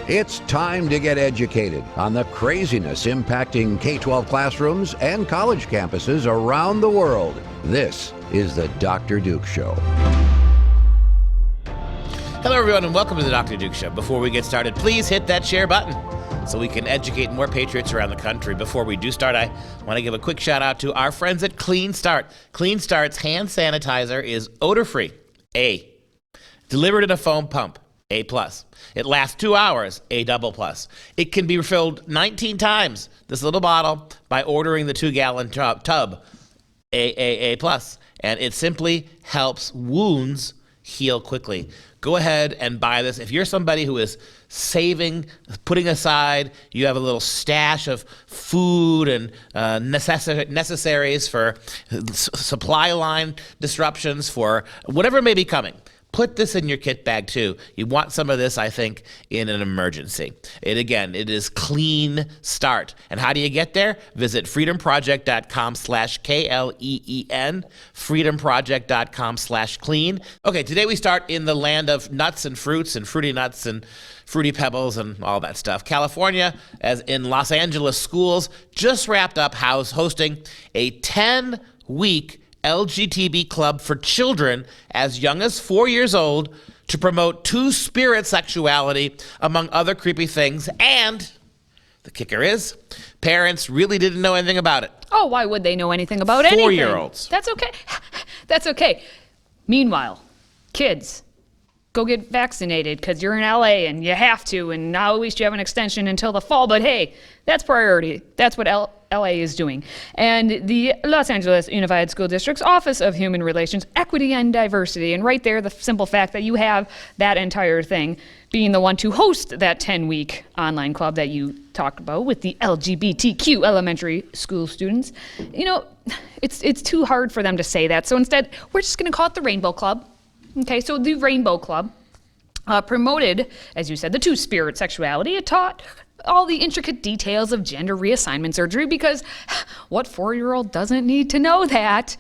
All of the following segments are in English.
It's time to get educated on the craziness impacting K-12 classrooms and college campuses around the world. This is the Dr. Duke Show. Hello, everyone, and welcome to the Dr. Duke Show. Before we get started, please hit that share button so we can educate more patriots around the country. Before we do start, I want to give a quick shout out to our friends at Clean Start. Clean Start's hand sanitizer is odor-free, A. Delivered in a foam pump, A+. It lasts 2 hours, A++. It can be refilled 19 times, this little bottle, by ordering the 2-gallon tub, A+. And it simply helps wounds heal quickly. Go ahead and buy this. If you're somebody who is saving, putting aside, you have a little stash of food and necessaries for supply line disruptions, for whatever may be coming, put this in your kit bag too. You want some of this, I think, in an emergency. It is Clean Start. And how do you get there? Visit freedomproject.com/KLEEN, freedomproject.com/clean. Okay, today we start in the land of nuts and fruits and fruity nuts and fruity pebbles and all that stuff. California, as in Los Angeles schools, just wrapped up hosting a 10-week LGBT Club for children as young as 4 years old to promote two-spirit sexuality, among other creepy things. And the kicker is, parents really didn't know anything about it. Oh, why would they know anything about anything? 4-year-olds. That's okay. That's okay. Meanwhile, kids, go get vaccinated because you're in LA and you have to, and now at least you have an extension until the fall. But hey, that's priority. That's what LA is doing. And the Los Angeles Unified School District's Office of Human Relations, Equity and Diversity, and right there, the simple fact that you have that entire thing being the one to host that 10-week online club that you talked about with the LGBTQ elementary school students, you know, it's too hard for them to say that. So instead, we're just going to call it the Rainbow Club. Okay, so the Rainbow Club promoted, as you said, the two-spirit sexuality. It taught all the intricate details of gender reassignment surgery because what 4-year-old doesn't need to know that?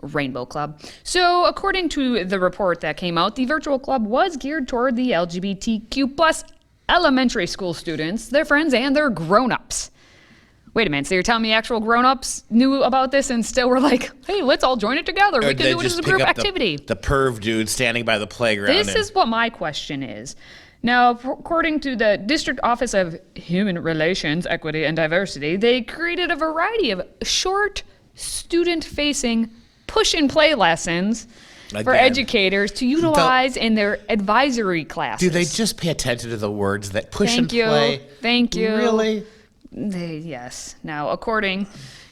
Rainbow Club. So according to the report that came out, the virtual club was geared toward the LGBTQ plus elementary school students, their friends, and their grown-ups. Wait a minute, so you're telling me actual grown-ups knew about this and still were like, hey, let's all join it together. We can do it as a group activity. The perv dude standing by the playground. This is what my question is. Now, according to the District Office of Human Relations, Equity, and Diversity, they created a variety of short, student-facing push-and-play lessons for educators to utilize in their advisory classes. Do they just pay attention to the words that push and play? Thank you. Really? Yes. Now, according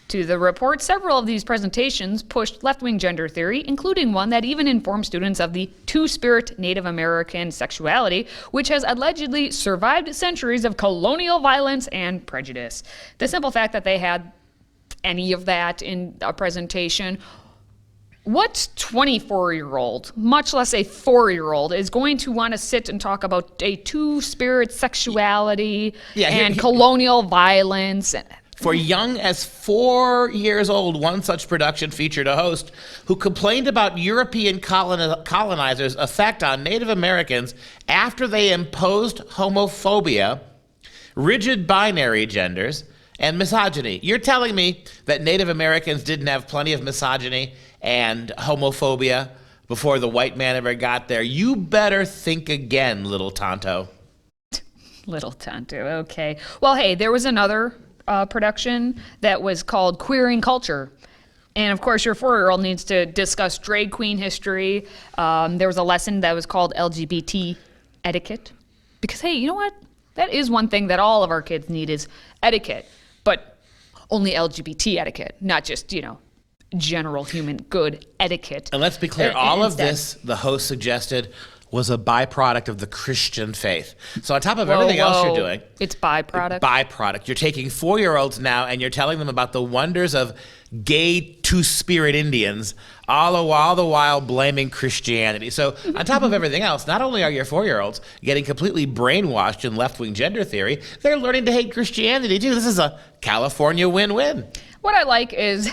to the report, several of these presentations pushed left-wing gender theory, including one that even informed students of the two-spirit Native American sexuality, which has allegedly survived centuries of colonial violence and prejudice. The simple fact that they had any of that in a presentation, what 24-year-old, much less a 4-year-old, is going to want to sit and talk about a two-spirit sexuality and colonial violence? For young as 4 years old, one such production featured a host who complained about European colonizers' effect on Native Americans after they imposed homophobia, rigid binary genders, and misogyny. You're telling me that Native Americans didn't have plenty of misogyny and homophobia before the white man ever got there? You better think again, little Tonto. Little Tonto, okay. Well, hey, there was another production that was called Queering Culture. And of course, your 4-year-old needs to discuss drag queen history. There was a lesson that was called LGBT etiquette. Because, hey, you know what? That is one thing that all of our kids need is etiquette. But only LGBT etiquette, not just, general human good etiquette. And let's be clear, all of this, the host suggested, was a byproduct of the Christian faith. So on top of everything else you're doing... It's byproduct? Byproduct. You're taking 4-year-olds now and you're telling them about the wonders of gay two-spirit Indians, all the while blaming Christianity. So on top of everything else, not only are your 4-year-olds getting completely brainwashed in left-wing gender theory, they're learning to hate Christianity too. This is a California win-win. What I like is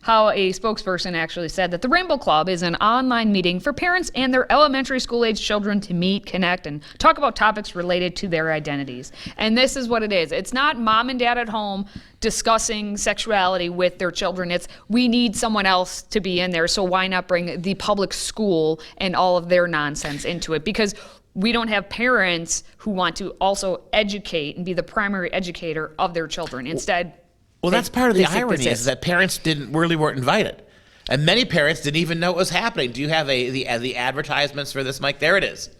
how a spokesperson actually said that the Rainbow Club is an online meeting for parents and their elementary school-age children to meet, connect, and talk about topics related to their identities. And this is what it is. It's not mom and dad at home discussing sexuality with their children. It's we need someone else to be in there, so why not bring the public school and all of their nonsense into it? Because we don't have parents who want to also educate and be the primary educator of their children. Instead, well, that's part of the irony is that parents weren't invited. And many parents didn't even know what was happening. Do you have the advertisements for this, Mike? There it is.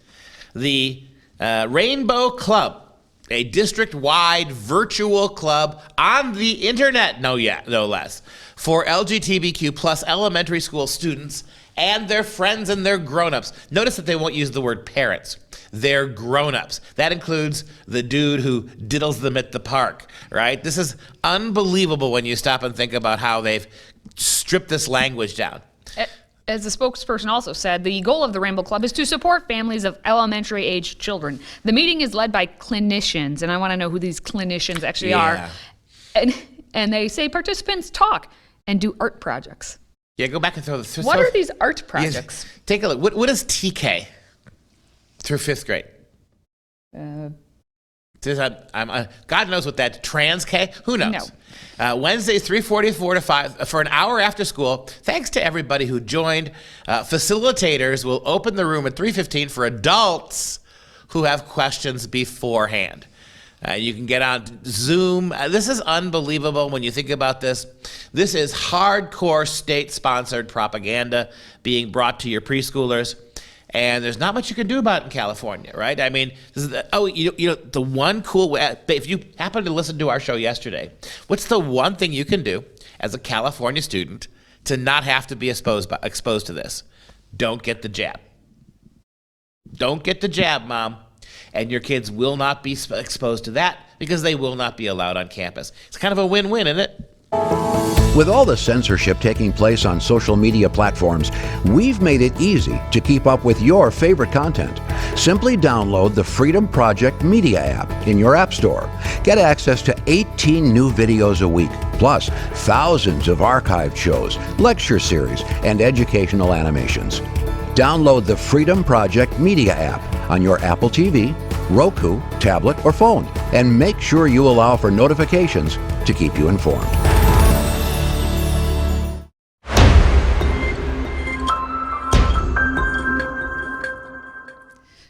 The Rainbow Club, a district-wide virtual club on the internet, no less, for LGBTQ plus elementary school students and their friends and their grown-ups. Notice that they won't use the word parents. They're grown-ups. That includes the dude who diddles them at the park, right? This is unbelievable when you stop and think about how they've stripped this language down. As the spokesperson also said, the goal of the Rainbow Club is to support families of elementary-age children. The meeting is led by clinicians, and I want to know who these clinicians actually are. And they say participants talk and do art projects. Yeah, go back and throw the... What are these art projects? Take a look. What is TK through 5th grade? God knows what that trans K. Who knows? No. Wednesdays 3:44 to 5 for an hour after school. Thanks to everybody who joined. Facilitators will open the room at 3:15 for adults who have questions beforehand. You can get on Zoom. This is unbelievable when you think about this. This is hardcore state-sponsored propaganda being brought to your preschoolers. And there's not much you can do about it in California, right? I mean, this is the one cool way, if you happen to listen to our show yesterday, what's the one thing you can do as a California student to not have to be exposed to this? Don't get the jab. Don't get the jab, Mom. And your kids will not be exposed to that because they will not be allowed on campus. It's kind of a win-win, isn't it? With all the censorship taking place on social media platforms, we've made it easy to keep up with your favorite content. Simply download the Freedom Project Media app in your app store. Get access to 18 new videos a week, plus thousands of archived shows, lecture series, and educational animations. Download the Freedom Project Media app on your Apple TV, Roku, tablet, or phone, and make sure you allow for notifications to keep you informed.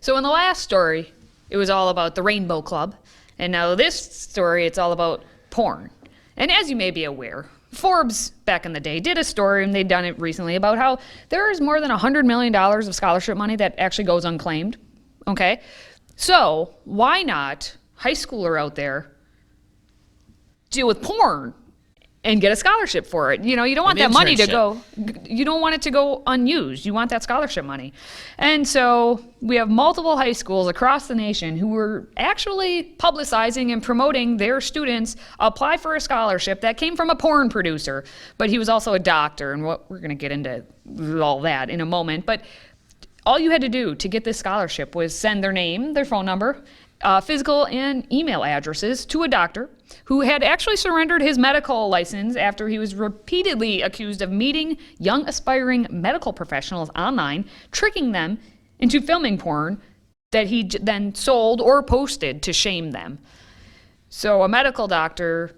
So in the last story, it was all about the Rainbow Club. And now this story, it's all about porn. And as you may be aware, Forbes back in the day did a story, and they'd done it recently, about how there is more than $100 million of scholarship money that actually goes unclaimed. Okay? So why not, high schooler out there, deal with porn and get a scholarship for it? You know, you don't want that money to go, you don't want it to go unused. You want that scholarship money. And so we have multiple high schools across the nation who were actually publicizing and promoting their students apply for a scholarship that came from a porn producer, but he was also a doctor, and we're going to get into all that in a moment. But all you had to do to get this scholarship was send their name, their phone number, physical and email addresses to a doctor who had actually surrendered his medical license after he was repeatedly accused of meeting young aspiring medical professionals online, tricking them into filming porn that he then sold or posted to shame them. So a medical doctor,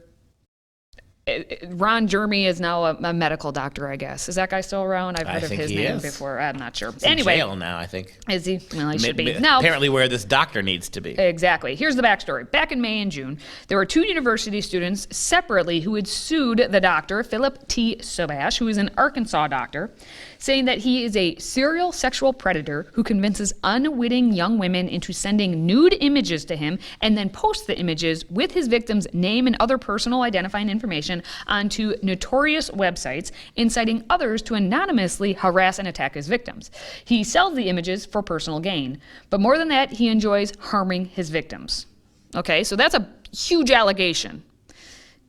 Ron Jeremy is now a medical doctor, I guess. Is that guy still around? I've heard of his name before. I'm not sure. He's anyway, in jail now, I think. Is he? Well, he should be. Now, apparently where this doctor needs to be. Exactly. Here's the backstory. Back in May and June, there were two university students separately who had sued the doctor, Philip T. Sobash, who is an Arkansas doctor, saying that he is a serial sexual predator who convinces unwitting young women into sending nude images to him and then posts the images with his victim's name and other personal identifying information onto notorious websites, inciting others to anonymously harass and attack his victims. He sells the images for personal gain, but more than that, he enjoys harming his victims. Okay, so that's a huge allegation.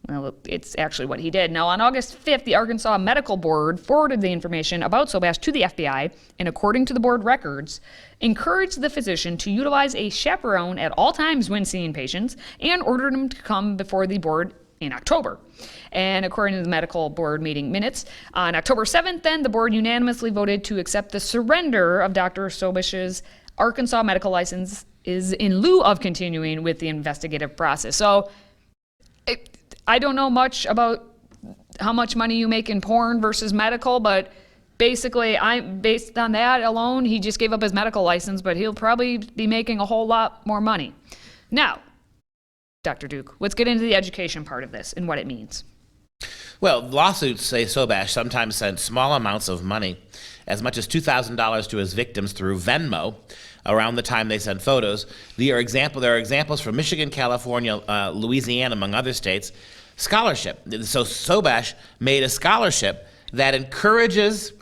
Well, it's actually what he did. Now, on August 5th, the Arkansas Medical Board forwarded the information about Sobash to the FBI, and according to the board records, encouraged the physician to utilize a chaperone at all times when seeing patients, and ordered him to come before the board in October. And according to the medical board meeting minutes, on October 7th, then, the board unanimously voted to accept the surrender of Dr. Sobish's Arkansas medical license is in lieu of continuing with the investigative process. So I don't know much about how much money you make in porn versus medical, but basically, based on that alone, he just gave up his medical license, but he'll probably be making a whole lot more money. Now, Dr. Duke, let's get into the education part of this and what it means. Well, lawsuits say Sobash sometimes sent small amounts of money, as much as $2,000 to his victims through Venmo, around the time they send photos. There are examples from Michigan, California, Louisiana, among other states. Scholarship. So Sobash made a scholarship that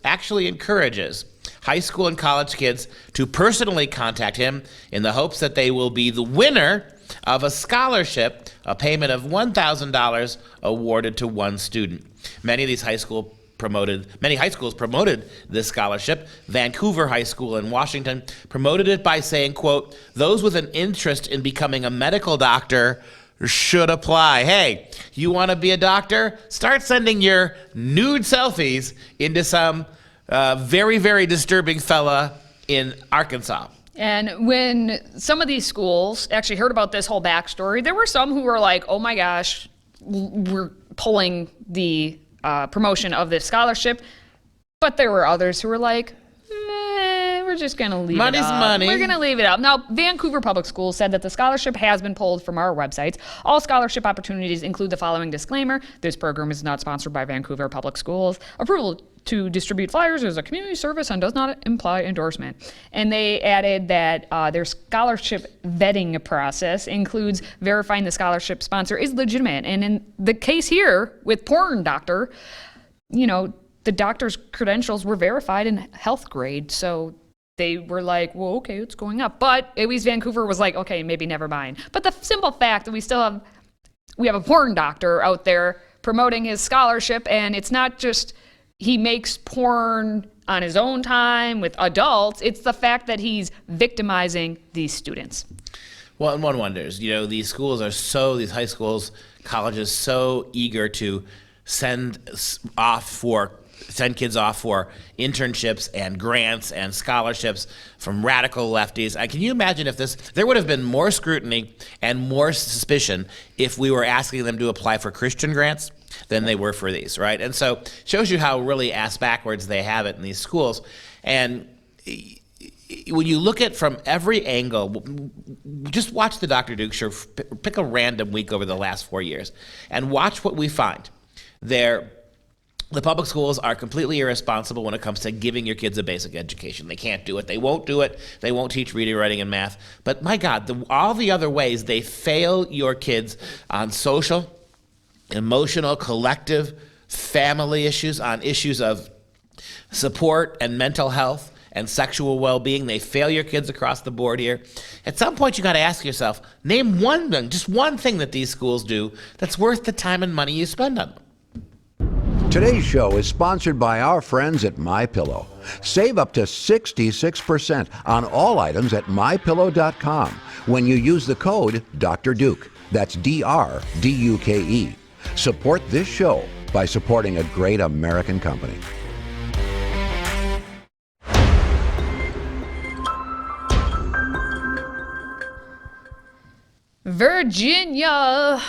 actually encourages high school and college kids to personally contact him in the hopes that they will be the winner of a scholarship, a payment of $1,000 awarded to one student. Many high schools promoted this scholarship. Vancouver High School in Washington promoted it by saying, quote, "Those with an interest in becoming a medical doctor should apply. Hey, you want to be a doctor? Start sending your nude selfies into some very, very disturbing fella in Arkansas." And when some of these schools actually heard about this whole backstory, there were some who were like, oh my gosh, we're pulling the promotion of this scholarship. But there were others who were like, we're just going to leave it up. Money's money. We're going to leave it up. Now, Vancouver Public Schools said that the scholarship has been pulled from our websites. All scholarship opportunities include the following disclaimer. This program is not sponsored by Vancouver Public Schools. Approval to distribute flyers is a community service and does not imply endorsement. And they added that their scholarship vetting process includes verifying the scholarship sponsor is legitimate. And in the case here with Porn Doctor, the doctor's credentials were verified in health grade. So they were like, well, okay, it's going up. But at least Vancouver was like, okay, maybe never mind. But the simple fact that we have a porn doctor out there promoting his scholarship, and it's not just he makes porn on his own time with adults, it's the fact that he's victimizing these students. Well, and one wonders, these high schools, colleges, so eager to send kids off for internships and grants and scholarships from radical lefties. Can you imagine if there would have been more scrutiny and more suspicion if we were asking them to apply for Christian grants than they were for these, right? And so it shows you how really ass backwards they have it in these schools. And when you look at from every angle, just watch the Dr. Duke show, pick a random week over the last 4 years, and watch what we find. The public schools are completely irresponsible when it comes to giving your kids a basic education. They can't do it. They won't do it. They won't teach reading, writing, and math. But my God, all the other ways they fail your kids on social, emotional, collective, family issues, on issues of support and mental health and sexual well-being. They fail your kids across the board here. At some point, you got to ask yourself, name one thing, just one thing that these schools do that's worth the time and money you spend on them. Today's show is sponsored by our friends at MyPillow. Save up to 66% on all items at MyPillow.com when you use the code Dr. Duke. That's DRDUKE. Support this show by supporting a great American company. Virginia,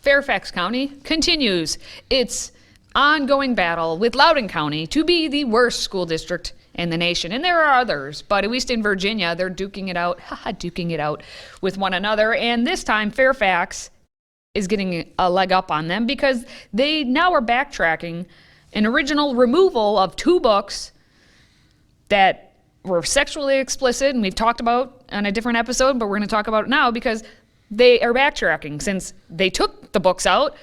Fairfax County continues its ongoing battle with Loudoun County to be the worst school district in the nation. And there are others, but at least in Virginia, they're duking it out with one another. And this time, Fairfax is getting a leg up on them because they now are backtracking an original removal of 2 books that were sexually explicit, and we've talked about on a different episode, but we're going to talk about it now because they are backtracking since they took the books out.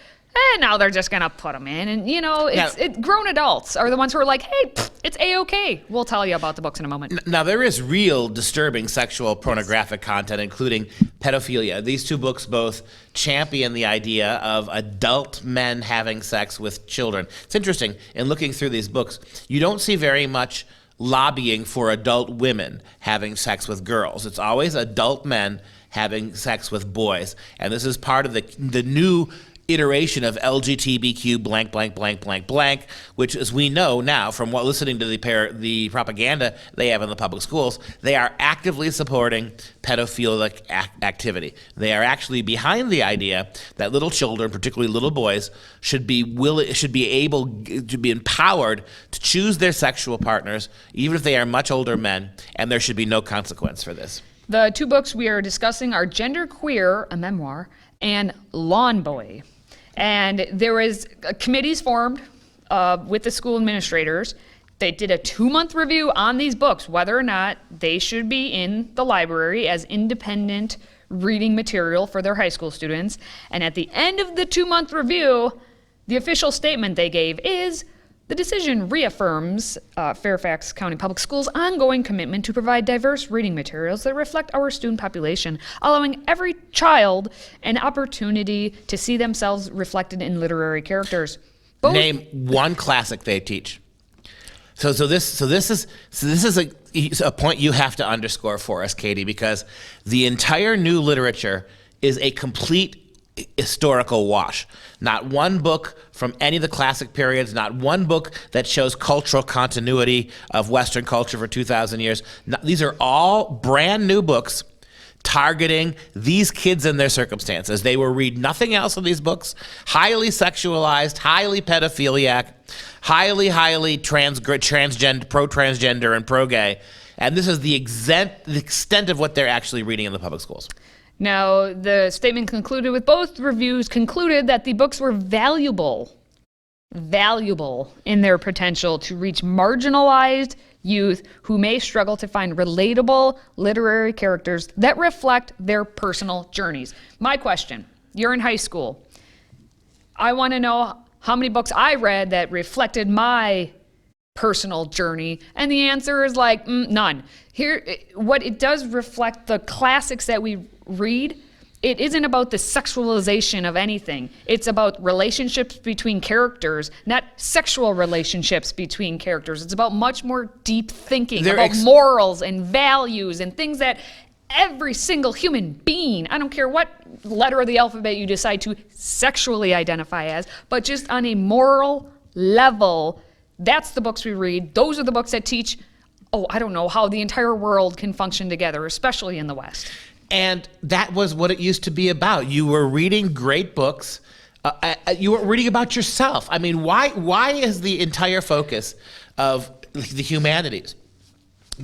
And now they're just going to put them in. And, grown adults are the ones who are like, hey, it's A-okay. We'll tell you about the books in a moment. Now, there is real disturbing sexual pornographic content, including pedophilia. These 2 books both champion the idea of adult men having sex with children. It's interesting, in looking through these books, you don't see very much lobbying for adult women having sex with girls. It's always adult men having sex with boys. And this is part of the new iteration of LGBTQ blank, blank, blank, blank, blank, which, as we know now from what listening to the propaganda they have in the public schools, they are actively supporting pedophilic activity. They are actually behind the idea that little children, particularly little boys, should be able to be empowered to choose their sexual partners, even if they are much older men, and there should be no consequence for this. The two books we are discussing are Gender Queer, a memoir, and Lawn Boy. And there was committees formed with the school administrators. They did a 2-month review on these books, whether or not they should be in the library as independent reading material for their high school students. And at the end of the 2-month review, the official statement they gave is, the decision reaffirms Fairfax County Public Schools' ongoing commitment to provide diverse reading materials that reflect our student population, allowing every child an opportunity to see themselves reflected in literary characters. Name one classic they teach. So this is a point you have to underscore for us, Katie, because the entire new literature is a complete historical wash. Not one book from any of the classic periods, not one book that shows cultural continuity of Western culture for 2,000 years. These are all brand new books targeting these kids and their circumstances. They will read nothing else in these books. Highly sexualized, highly pedophiliac, highly transgender, pro-transgender and pro-gay. And this is the extent of what they're actually reading in the public schools. Now, the statement concluded with both reviews concluded that the books were valuable in their potential to reach marginalized youth who may struggle to find relatable literary characters that reflect their personal journeys. My question, you're in high school. I want to know how many books I read that reflected my personal journey, and the answer is like none. Here, what it does reflect the classics that we read. It isn't about the sexualization of anything. It's about relationships between characters, not sexual relationships between characters. It's about much more deep thinking, about morals and values and things that every single human being, I don't care what letter of the alphabet you decide to sexually identify as, but just on a moral level, that's the books we read. Those are the books that teach, I don't know, how the entire world can function together, especially in the West. And that was what it used to be about. You were reading great books. You were reading about yourself. I mean, why is the entire focus of the humanities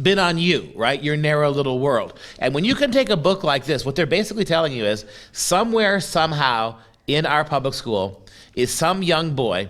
been on you, right? Your narrow little world. And when you can take a book like this, what they're basically telling you is somewhere, somehow, in our public school is some young boy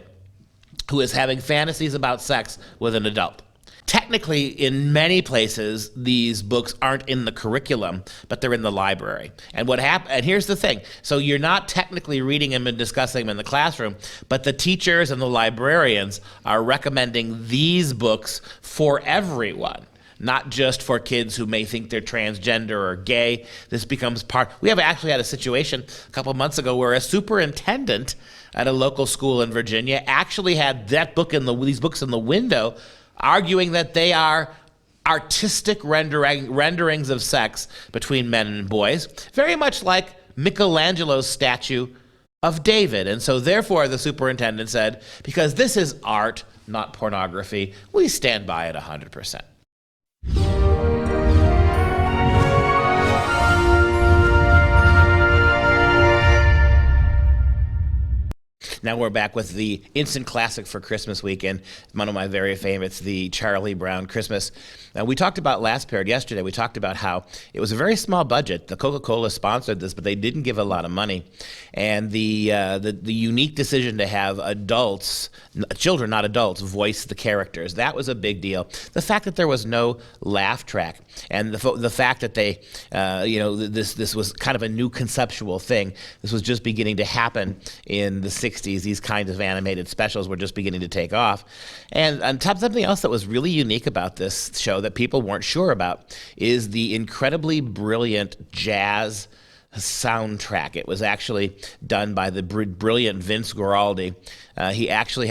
who is having fantasies about sex with an adult. Technically, in many places, these books aren't in the curriculum, but they're in the library. And and here's the thing. So you're not technically reading them and discussing them in the classroom, but the teachers and the librarians are recommending these books for everyone, not just for kids who may think they're transgender or gay. This becomes part. We have actually had a situation a couple months ago where a superintendent at a local school in Virginia actually had these books in the window, arguing that they are artistic renderings of sex between men and boys, very much like Michelangelo's statue of David. And so therefore the superintendent said, because this is art, not pornography, we stand by it 100%. Now we're back with the instant classic for Christmas weekend, one of my very favorites, the Charlie Brown Christmas. We talked about yesterday, we talked about how it was a very small budget. The Coca-Cola sponsored this, but they didn't give a lot of money. And the unique decision to have children, not adults, voice the characters, that was a big deal. The fact that there was no laugh track, and the fact that they, this was kind of a new conceptual thing. This was just beginning to happen in the 60s. These kinds of animated specials were just beginning to take off. And on top of something else that was really unique about this show that people weren't sure about is the incredibly brilliant jazz soundtrack. It was actually done by the brilliant Vince Guaraldi. He actually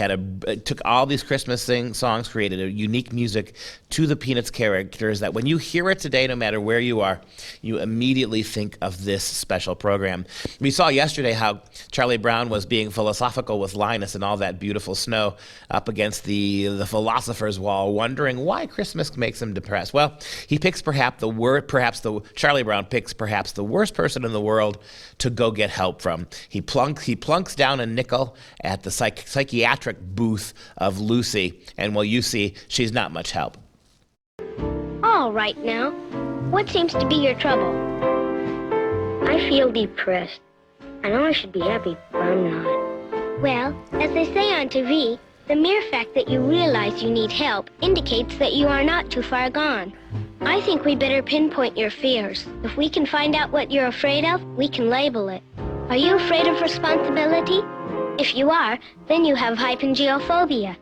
took all these Christmas songs, created a unique music to the Peanuts characters that when you hear it today, no matter where you are, you immediately think of this special program. We saw yesterday how Charlie Brown was being philosophical with Linus and all that beautiful snow up against the philosopher's wall, wondering why Christmas makes him depressed. Well, he picks Charlie Brown picks perhaps the worst person in the world to go get help from. He plunks down a nickel at the psychiatric booth of Lucy, and well, you see, she's not much help. All right now, what seems to be your trouble? I feel depressed. I know I should be happy, but I'm not. Well, as they say on TV, the mere fact that you realize you need help indicates that you are not too far gone. I think we better pinpoint your fears. If we can find out what you're afraid of, we can label it. Are you afraid of responsibility? If you are, then you have hypengiophobia.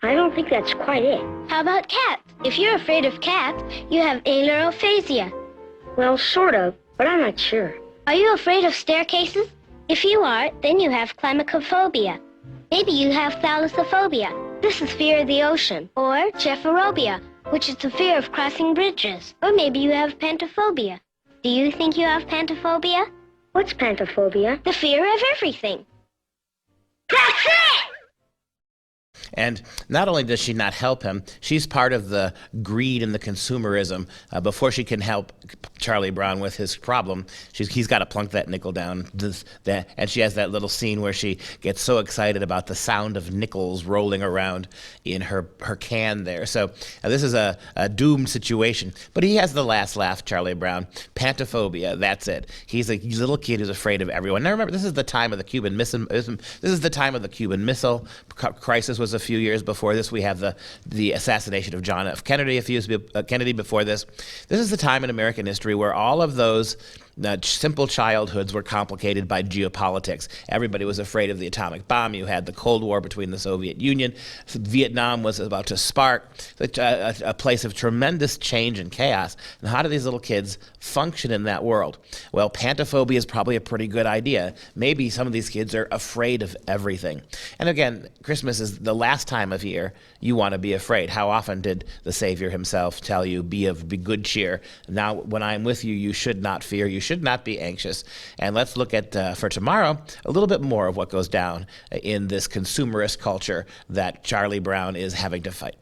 I don't think that's quite it. How about cats? If you're afraid of cats, you have ailurophasia. Well, sort of, but I'm not sure. Are you afraid of staircases? If you are, then you have climacophobia. Maybe you have thalassophobia. This is fear of the ocean. Or chephorobia, which is the fear of crossing bridges. Or maybe you have pantophobia. Do you think you have pantophobia? What's pantophobia? The fear of everything. That's it! And not only does she not help him, she's part of the greed and the consumerism. Before she can help Charlie Brown with his problem, he's got to plunk that nickel down. And she has that little scene where she gets so excited about the sound of nickels rolling around in her can there. So this is a doomed situation. But he has the last laugh, Charlie Brown. Pantophobia, that's it. He's a little kid who's afraid of everyone. Now remember, this is the time of the Cuban Missile. This is the time of the Cuban Missile crisis. Was a few years before this. We have the assassination of John F. Kennedy Kennedy before this. This is the time in American history where all of those simple childhoods were complicated by geopolitics. Everybody was afraid of the atomic bomb. You had the Cold War between the Soviet Union. Vietnam was about to spark a place of tremendous change and chaos. And how do these little kids function in that world? Well, pantophobia is probably a pretty good idea. Maybe some of these kids are afraid of everything. And again, Christmas is the last time of year you want to be afraid. How often did the Savior himself tell you, be good cheer? Now, when I'm with you, you should not fear. You should not be anxious. And let's look at, for tomorrow, a little bit more of what goes down in this consumerist culture that Charlie Brown is having to fight.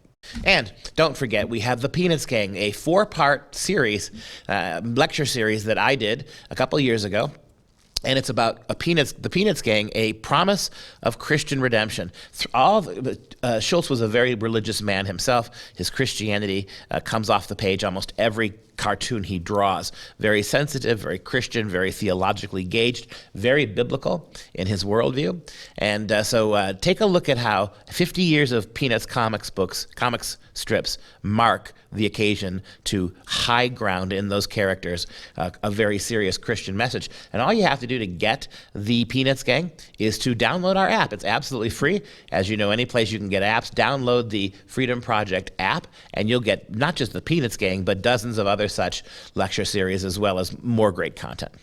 And don't forget, we have the Peanuts Gang, a 4-part series, lecture series that I did a couple years ago. And it's about the Peanuts Gang, a promise of Christian redemption. Schultz was a very religious man himself. His Christianity comes off the page almost every cartoon he draws. Very sensitive, very Christian, very theologically gauged, very biblical in his worldview. And so take a look at how 50 years of Peanuts comics strips mark the occasion to high ground in those characters a very serious Christian message. And all you have to do to get the Peanuts Gang is to download our app. It's absolutely free. As you know, any place you can get apps, download the Freedom Project app, and you'll get not just the Peanuts Gang, but dozens of other such lecture series as well as more great content.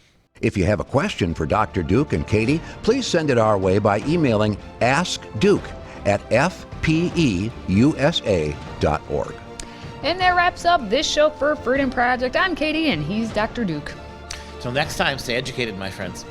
If you have a question for Dr. Duke and Katie, please send it our way by emailing askduke@fpeusa.org. And that wraps up this show for Freedom Project. I'm Katie, and he's Dr. Duke. Till next time, stay educated, my friends.